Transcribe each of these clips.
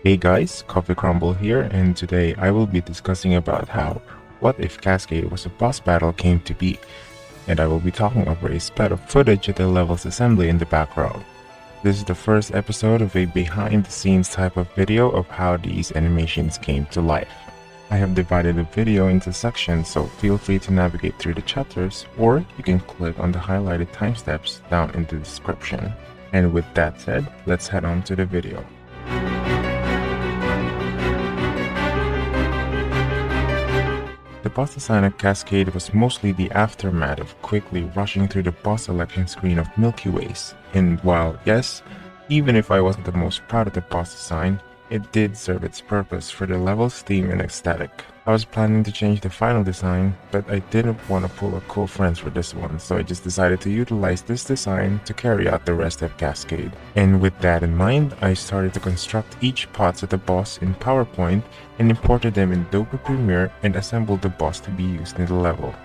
Hey guys, Coffee Crumble here, and today I will be discussing about how what if Cascade was a boss battle came to be, and I will be talking over a spat of footage of the level's assembly in the background. This is the first episode of a behind the scenes type of video of how these animations came to life. I have divided the video into sections, so feel free to navigate through the chapters, or you can click on the highlighted timestamps down in the description. And with that said, let's head on to the video. The boss design of Cascade was mostly the aftermath of quickly rushing through the boss selection screen of Milky Ways, and while yes, even if I wasn't the most proud of the boss design, it did serve its purpose for the level's theme and aesthetic. I was planning to change the final design, but I didn't want to pull a cool friends for this one, so I just decided to utilize this design to carry out the rest of Cascade. And with that in mind, I started to construct each parts of the boss in PowerPoint and imported them in Adobe Premiere and assembled the boss to be used in the level.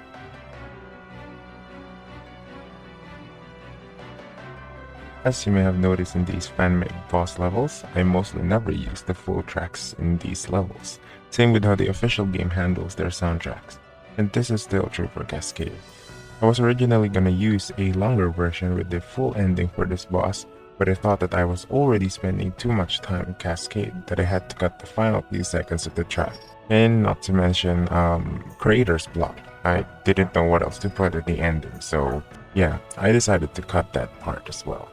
As you may have noticed in these fan-made boss levels, I mostly never use the full tracks in these levels. Same with how the official game handles their soundtracks. And this is still true for Cascade. I was originally gonna use a longer version with the full ending for this boss, but I thought that I was already spending too much time in Cascade that I had to cut the final few seconds of the track. And not to mention, creator's block. I didn't know what else to put at the ending, so yeah, I decided to cut that part as well.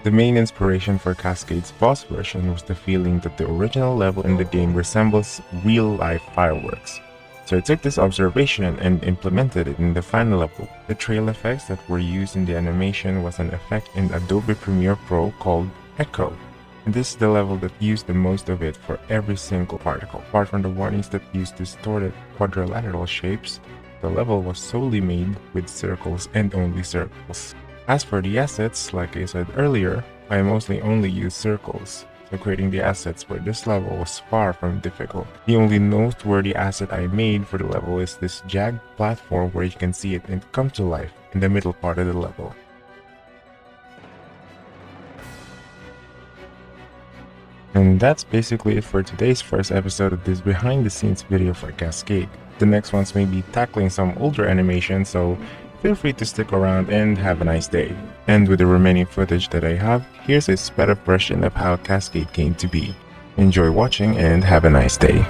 The main inspiration for Cascade's boss version was the feeling that the original level in the game resembles real-life fireworks. So I took this observation and implemented it in the final level. The trail effects that were used in the animation was an effect in Adobe Premiere Pro called Echo. And this is the level that used the most of it for every single particle. Apart from the warnings that used distorted quadrilateral shapes, the level was solely made with circles and only circles. As for the assets, like I said earlier, I mostly only use circles, so creating the assets for this level was far from difficult. The only noteworthy asset I made for the level is this jagged platform where you can see it come to life in the middle part of the level. And that's basically it for today's first episode of this behind the scenes video for Cascade. The next ones may be tackling some older animations, so feel free to stick around and have a nice day. And with the remaining footage that I have, here's a sped up version of how Cascade came to be. Enjoy watching and have a nice day.